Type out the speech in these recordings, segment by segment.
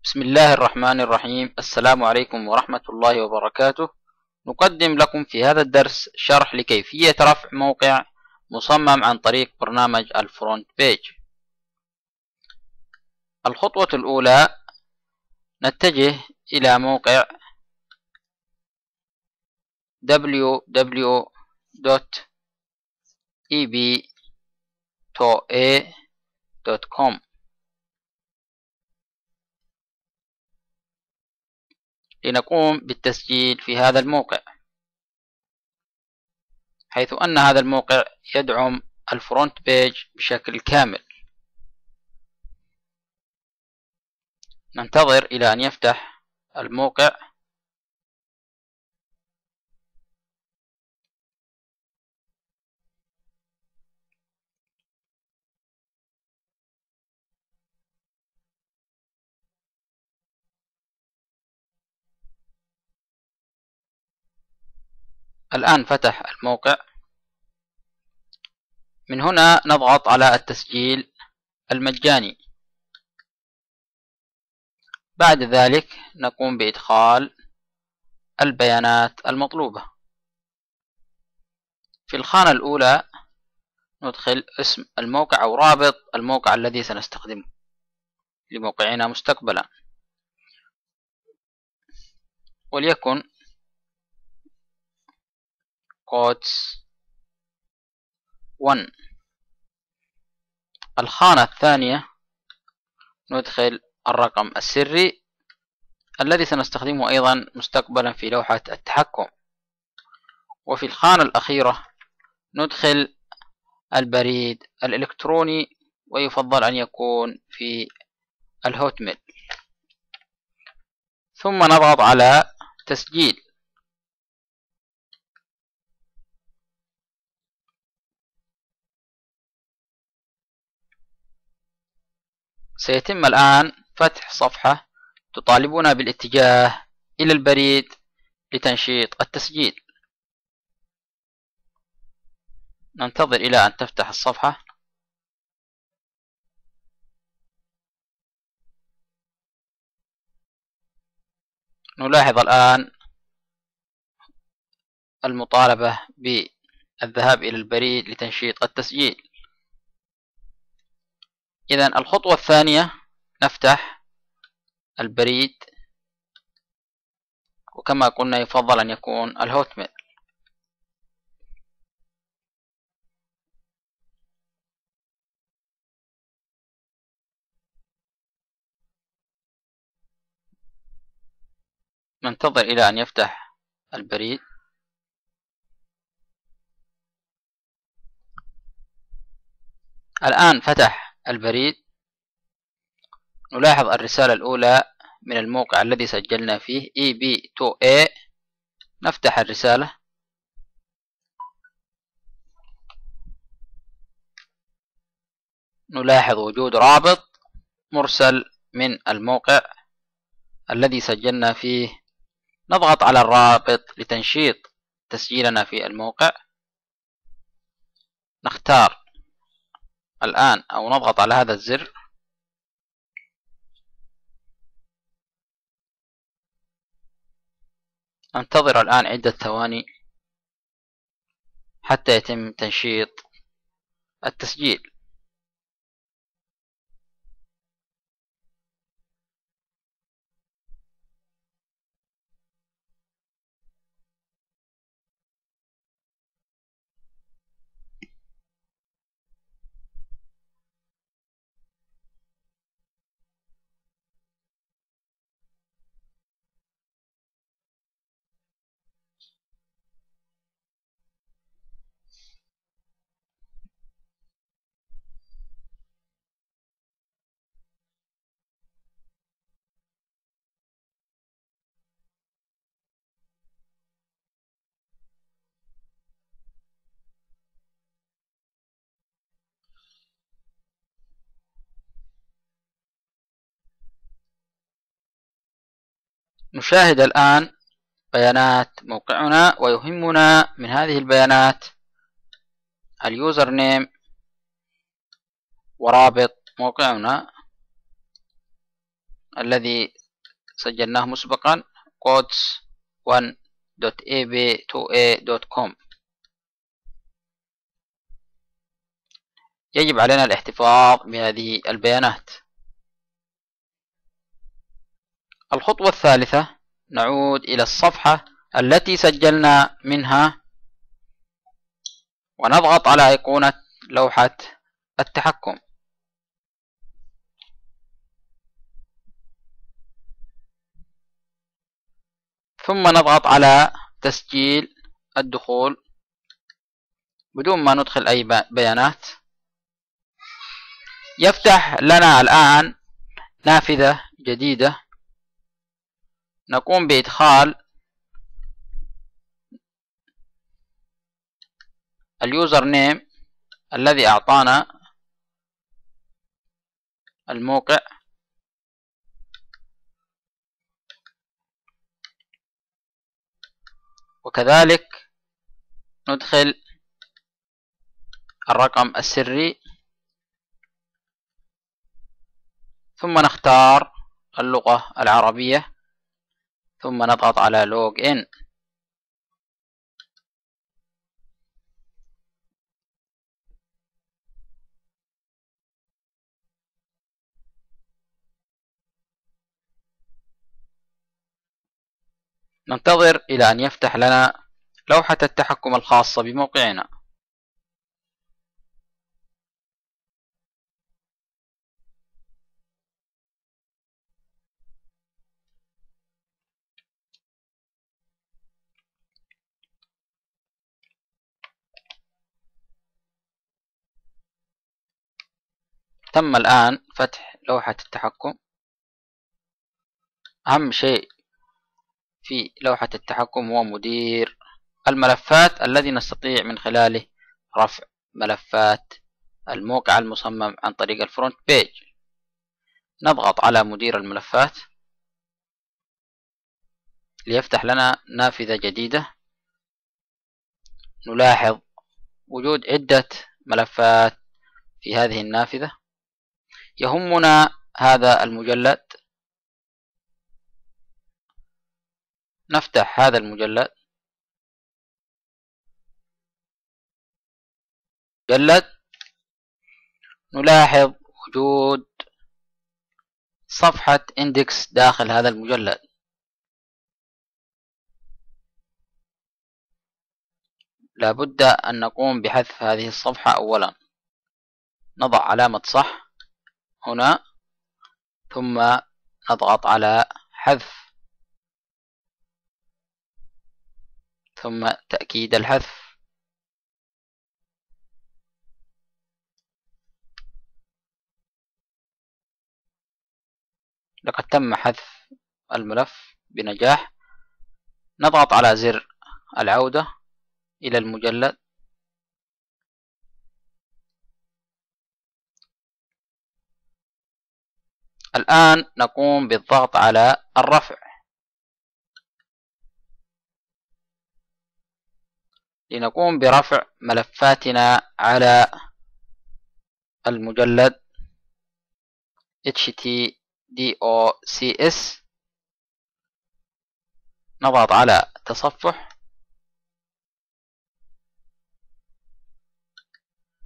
بسم الله الرحمن الرحيم. السلام عليكم ورحمة الله وبركاته. نقدم لكم في هذا الدرس شرح لكيفية رفع موقع مصمم عن طريق برنامج الفرونت بيج. الخطوة الأولى، نتجه إلى موقع www.ebtoa.com لنقوم بالتسجيل في هذا الموقع، حيث أن هذا الموقع يدعم الفرونت بيج بشكل كامل. ننتظر إلى أن يفتح الموقع. الآن فتح الموقع. من هنا نضغط على التسجيل المجاني. بعد ذلك نقوم بإدخال البيانات المطلوبة. في الخانة الأولى ندخل اسم الموقع أو رابط الموقع الذي سنستخدمه لموقعنا مستقبلا، وليكن قدس 1. الخانة الثانية ندخل الرقم السري الذي سنستخدمه أيضا مستقبلا في لوحة التحكم. وفي الخانة الأخيرة ندخل البريد الإلكتروني، ويفضل أن يكون في الهوت ميل، ثم نضغط على تسجيل. سيتم الآن فتح صفحة تطالبنا بالاتجاه إلى البريد لتنشيط التسجيل. ننتظر إلى أن تفتح الصفحة. نلاحظ الآن المطالبة بالذهاب إلى البريد لتنشيط التسجيل. إذن الخطوة الثانية، نفتح البريد، وكما قلنا يفضل أن يكون الهوت ميل. ننتظر إلى أن يفتح البريد. الآن فتح البريد. نلاحظ الرسالة الأولى من الموقع الذي سجلنا فيه ebtoa. نفتح الرسالة. نلاحظ وجود رابط مرسل من الموقع الذي سجلنا فيه. نضغط على الرابط لتنشيط تسجيلنا في الموقع. نختار الآن أو نضغط على هذا الزر. ننتظر الآن عدة ثواني حتى يتم تنشيط التسجيل. نشاهد الآن بيانات موقعنا، ويهمنا من هذه البيانات اليوزر نيم ورابط موقعنا الذي سجلناه مسبقا codes1.ab2a.com. يجب علينا الاحتفاظ بهذه البيانات. الخطوة الثالثة، نعود إلى الصفحة التي سجلنا منها ونضغط على أيقونة لوحة التحكم، ثم نضغط على تسجيل الدخول بدون ما ندخل أي بيانات. يفتح لنا الآن نافذة جديدة، نقوم بإدخال اليوزر نيم الذي أعطانا الموقع، وكذلك ندخل الرقم السري، ثم نختار اللغة العربية، ثم نضغط على لوج إن. ننتظر إلى أن يفتح لنا لوحة التحكم الخاصة بموقعنا. تم الآن فتح لوحة التحكم. أهم شيء في لوحة التحكم هو مدير الملفات الذي نستطيع من خلاله رفع ملفات الموقع المصمم عن طريق الفرونت بيج. نضغط على مدير الملفات ليفتح لنا نافذة جديدة. نلاحظ وجود عدة ملفات في هذه النافذة. يهمنا هذا المجلد، نفتح هذا المجلد. نلاحظ وجود صفحة اندكس داخل هذا المجلد. لابد أن نقوم بحذف هذه الصفحة أولا. نضع علامة صح هنا، ثم نضغط على حذف، ثم تأكيد الحذف. لقد تم حذف الملف بنجاح. نضغط على زر العودة إلى المجلد. الآن نقوم بالضغط على الرفع لنقوم برفع ملفاتنا على المجلد htdocs. نضغط على تصفح،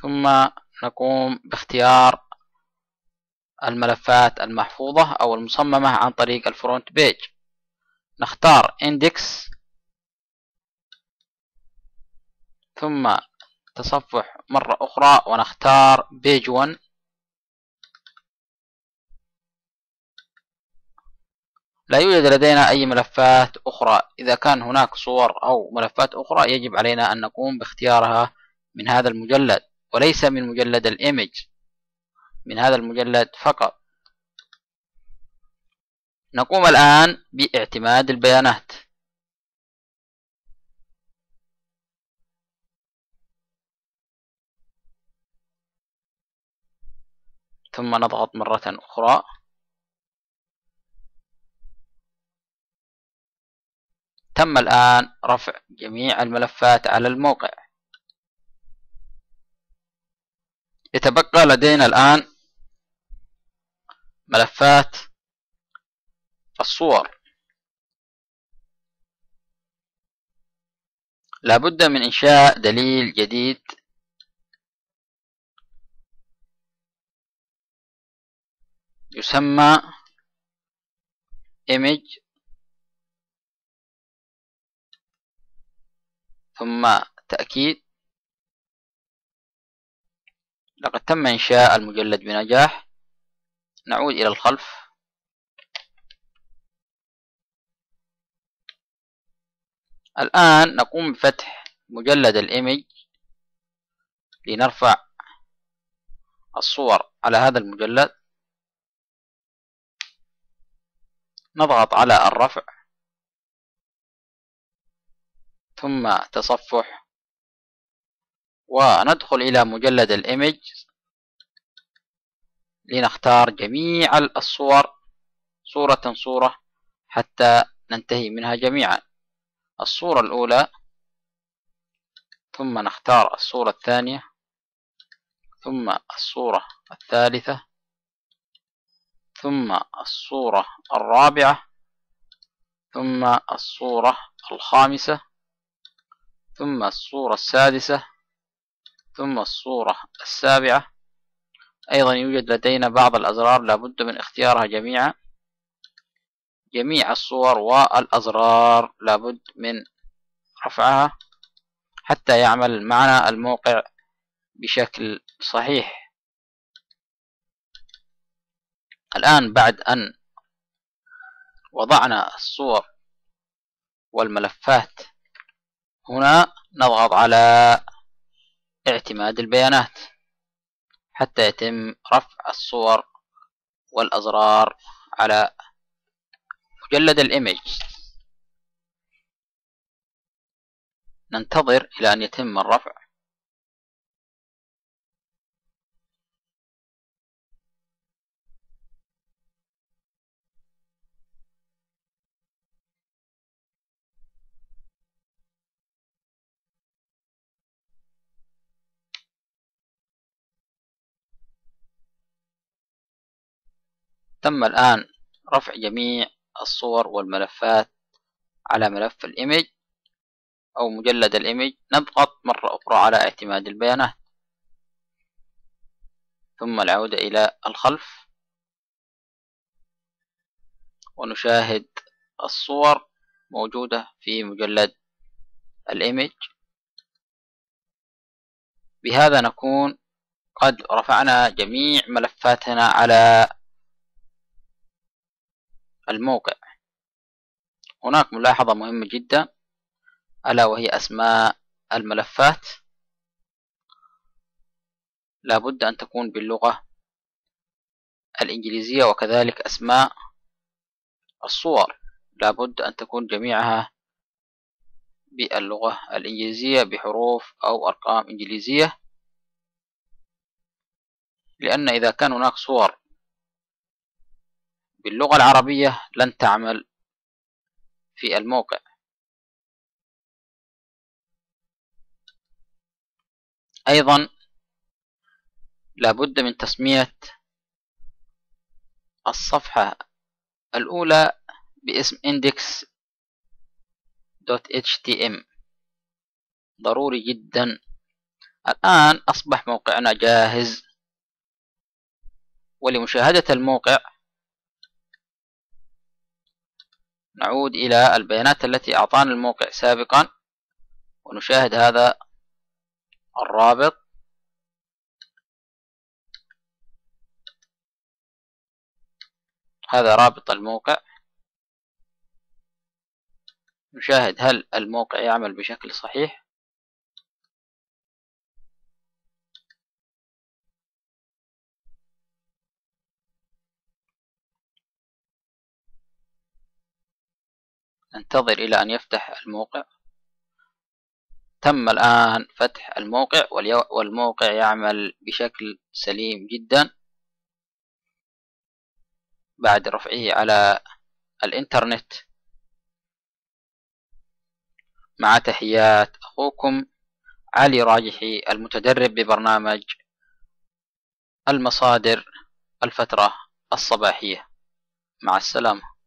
ثم نقوم باختيار الملفات المحفوظة أو المصممة عن طريق الفرونت بيج. نختار index، ثم تصفح مرة أخرى ونختار page 1. لا يوجد لدينا أي ملفات أخرى. إذا كان هناك صور أو ملفات أخرى يجب علينا أن نقوم باختيارها من هذا المجلد وليس من مجلد الإيمج، من هذا المجلد فقط. نقوم الآن باعتماد البيانات. ثم نضغط مرة أخرى. تم الآن رفع جميع الملفات على الموقع. يتبقى لدينا الآن ملفات الصور لابد من إنشاء دليل جديد يسمى image ثم تأكيد. لقد تم إنشاء المجلد بنجاح. نعود إلى الخلف. الآن نقوم بفتح مجلد الإيمج لنرفع الصور على هذا المجلد. نضغط على الرفع ثم تصفح وندخل إلى مجلد الإيمج لنختار جميع الصور صورة صورة حتى ننتهي منها جميعا. الصورة الأولى ثم نختار الصورة الثانية ثم الصورة الثالثة ثم الصورة الرابعة ثم الصورة الخامسة ثم الصورة السادسة ثم الصورة السابعة. أيضا يوجد لدينا بعض الأزرار لابد من اختيارها جميعا. جميع الصور والأزرار لابد من رفعها حتى يعمل معنا الموقع بشكل صحيح. الآن بعد أن وضعنا الصور والملفات هنا نضغط على اعتماد البيانات حتى يتم رفع الصور والأزرار على مجلد الإيمج. ننتظر إلى أن يتم الرفع. تم الآن رفع جميع الصور والملفات على ملف الإيمج أو مجلد الإيمج. نضغط مرة أخرى على اعتماد البيانات ثم العودة إلى الخلف ونشاهد الصور موجودة في مجلد الإيمج. بهذا نكون قد رفعنا جميع ملفاتنا على الموقع. هناك ملاحظة مهمة جدا ألا وهي أسماء الملفات لابد أن تكون باللغة الإنجليزية، وكذلك أسماء الصور لابد أن تكون جميعها باللغة الإنجليزية بحروف أو أرقام إنجليزية، لأن إذا كان هناك صور باللغة العربية لن تعمل في الموقع. أيضا لابد من تسمية الصفحة الأولى باسم index.htm ضروري جدا. الآن أصبح موقعنا جاهز، ولمشاهدة الموقع نعود إلى البيانات التي أعطانا الموقع سابقا ونشاهد هذا الرابط. هذا رابط الموقع. نشاهد هل الموقع يعمل بشكل صحيح. ننتظر إلى أن يفتح الموقع. تم الآن فتح الموقع والموقع يعمل بشكل سليم جدا بعد رفعه على الإنترنت. مع تحيات أخوكم علي راجحي المتدرب ببرنامج المصادر الفترة الصباحية. مع السلامة.